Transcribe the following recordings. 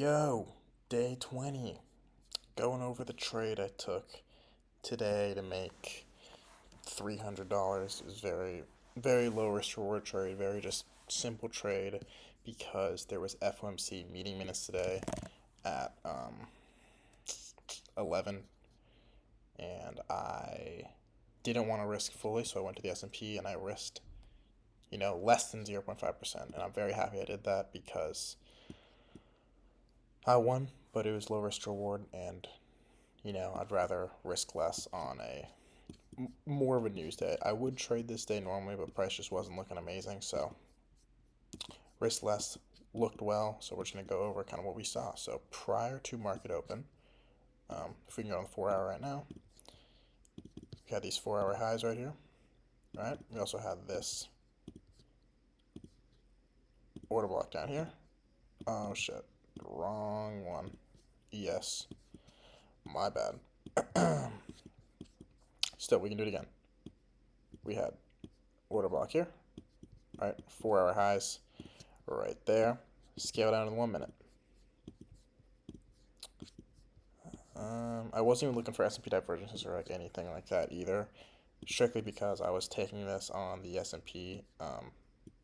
Yo, day 20. Going over the trade I took today to make $300. It was very low risk reward trade, very just simple trade because there was FOMC meeting minutes today at 11 and I didn't want to risk fully, so I went to the S&P and I risked, less than 0.5%. And I'm very happy I did that because I won, but it was low risk reward and I'd rather risk less on a more of a news day. I would trade this day normally, but price just wasn't looking amazing, so risk less, looked well. So we're just gonna go over kind of what we saw. So prior to market open, if we can go on the 4 hour right now, we had these 4 hour highs right here, right? We also had this order block down here. Oh shit, wrong one. Yes, my bad. Still, we can do it again. We had order block here, right? 4 hour highs right there. Scale down to the 1 minute. I wasn't even looking for S&P divergences or like anything like that either, strictly because I was taking this on the S&P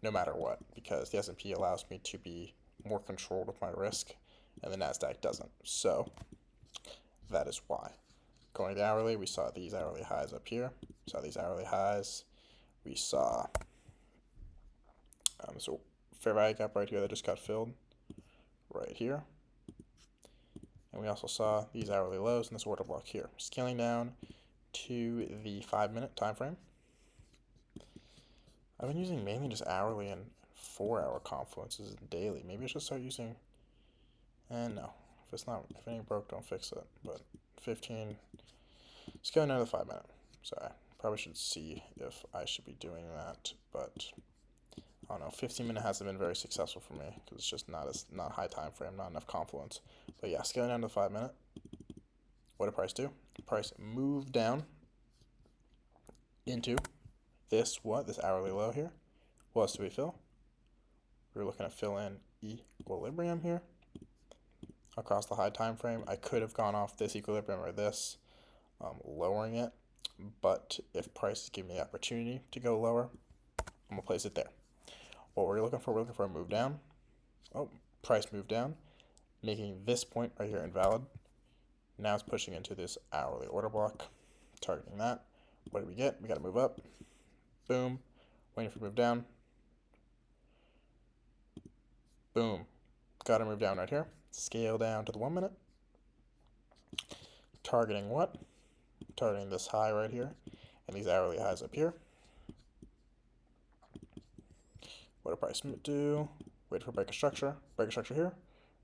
no matter what, because the S&P allows me to be more controlled with my risk and the NASDAQ doesn't. So that is why. Going to the hourly, we saw these hourly highs up here. We saw these hourly highs. We saw so fair value gap right here that just got filled right here. And we also saw these hourly lows in this order block here. Scaling down to the 5 minute time frame. I've been using mainly just hourly and 4 hour confluences daily. Maybe I should start using, no. If it ain't broke, don't fix it. But 15, scaling down to the 5 minute. So I probably should see if I should be doing that, but I don't know. 15 minute hasn't been very successful for me because it's just not high time frame, not enough confluence. But yeah, scaling down to the 5 minute. What did price do? Price moved down into this hourly low here. What else do we fill? We're looking to fill in equilibrium here across the high time frame. I could have gone off this equilibrium or this, lowering it, but if prices give me the opportunity to go lower, I'm gonna place it there. What we're looking for a move down. Oh, price moved down, making this point right here invalid. Now it's pushing into this hourly order block, targeting that. What do we get? We got to move up. Boom. Waiting for move down. Boom. Got to move down right here. Scale down to the 1 minute. Targeting what? Targeting this high right here and these hourly highs up here. What did price do? Wait for break of structure. Break of structure here.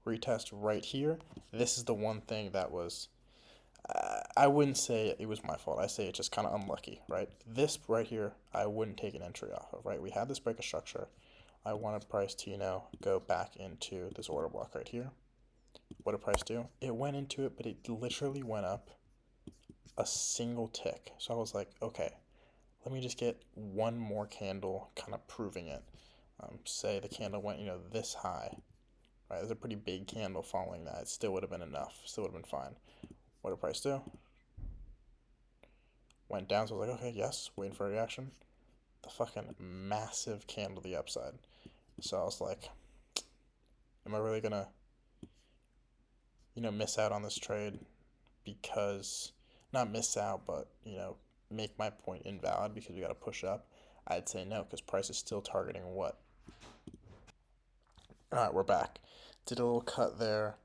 Retest right here. This is the one thing that was, I wouldn't say it was my fault. I say it's just kind of unlucky, right? This right here, I wouldn't take an entry off of, right? We had this break of structure. I wanted price to, go back into this order block right here. What did price do? It went into it, but it literally went up a single tick. So I was like, okay, let me just get one more candle kind of proving it. Say the candle went, this high, right? There's a pretty big candle following that. It still would have been enough. Still would have been fine. What did price do? Went down, so I was like, okay, yes, waiting for a reaction. The fucking massive candle to the upside. So I was like, am I really gonna, miss out on this trade? Because, not miss out, but, make my point invalid because we gotta push up? I'd say no, because price is still targeting what? Alright, we're back. Did a little cut there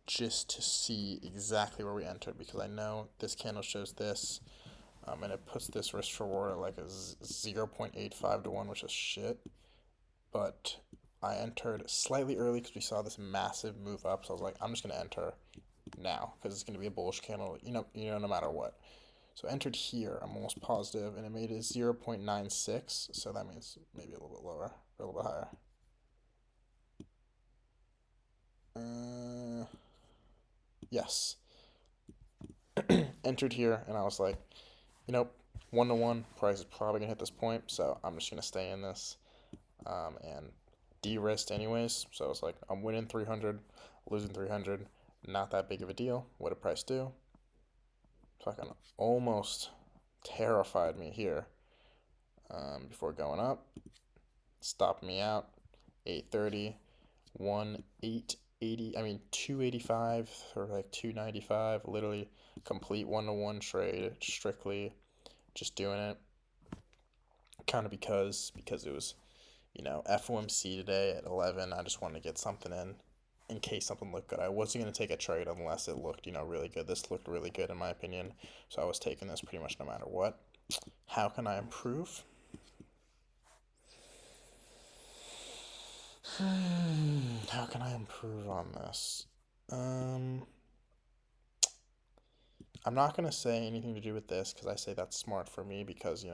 just to see exactly where we entered because I know this candle shows this, and it puts this risk reward at like a 0.85 to 1, which is shit. But I entered slightly early because we saw this massive move up, so I was like, I'm just gonna enter now because it's gonna be a bullish candle, no matter what. So I entered here, I'm almost positive, and it made it 0.96, so that means maybe a little bit lower, or a little bit higher. Yes. Entered here, and I was like, 1 to 1, price is probably gonna hit this point, so I'm just gonna stay in this, and de-risked anyways. So I was like, I'm winning 300, losing 300, not that big of a deal. What did price do? Fucking almost terrified me here before going up. Stopped me out. 830, 880, I mean 285 or like 295, literally complete one-to-one trade, strictly just doing it kind of because it was, FOMC today at 11. I just wanted to get something in case something looked good. I wasn't going to take a trade unless it looked, really good. This looked really good in my opinion, so I was taking this pretty much no matter what. How can I improve? How can I improve on this? I'm not gonna say anything to do with this because I say that's smart for me because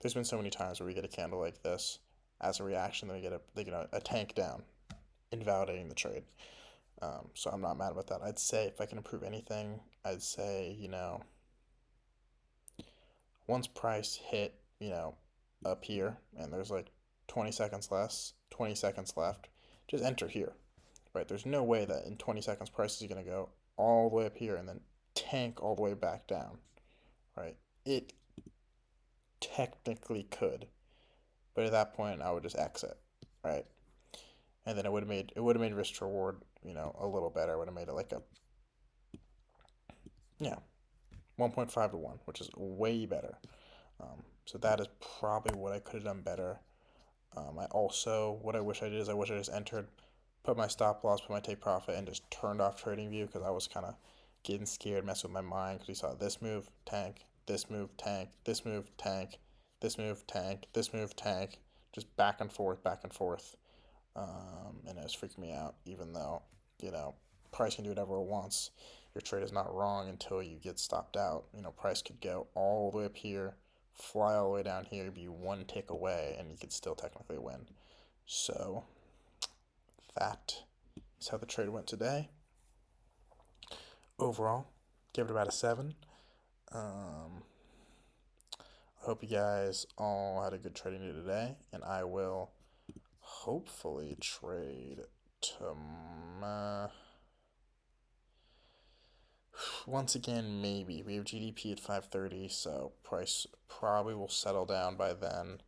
there's been so many times where we get a candle like this as a reaction, then we get a tank down, invalidating the trade. So I'm not mad about that. I'd say if I can improve anything, I'd say once price hit up here and there's like 20 seconds left, just enter here, right? There's no way that in 20 seconds price is going to go all the way up here and then tank all the way back down, right? It technically could, but at that point I would just exit, right? And then it would have made risk to reward, a little better. I would have made it like a 1.5 to 1, which is way better. So that is probably what I could have done better. What I wish I did is I wish I just entered, put my stop loss, put my take profit, and just turned off trading view because I was kind of getting scared, messing with my mind because we saw this move, tank, this move, tank, this move, tank, this move, tank, this move, tank, just back and forth, back and forth. And it was freaking me out, even though, price can do whatever it wants. Your trade is not wrong until you get stopped out. Price could go all the way up here, fly all the way down here, be one tick away, and you could still technically win. So that is how the trade went today. Overall, give it about a 7. I hope you guys all had a good trading day today, and I will hopefully trade tomorrow. Once again, maybe. We have GDP at 5:30, so price probably will settle down by then.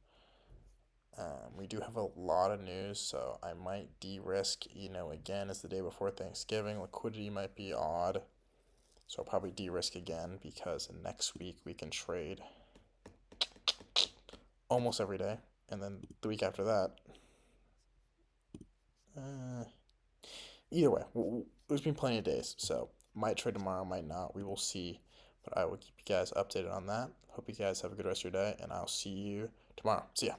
We do have a lot of news, so I might de-risk, again, it's the day before Thanksgiving. Liquidity might be odd, so I'll probably de-risk again because next week we can trade almost every day, and then the week after that, either way, there's been plenty of days, so might trade tomorrow, might not. We will see, but I will keep you guys updated on that. Hope you guys have a good rest of your day, and I'll see you tomorrow. See ya.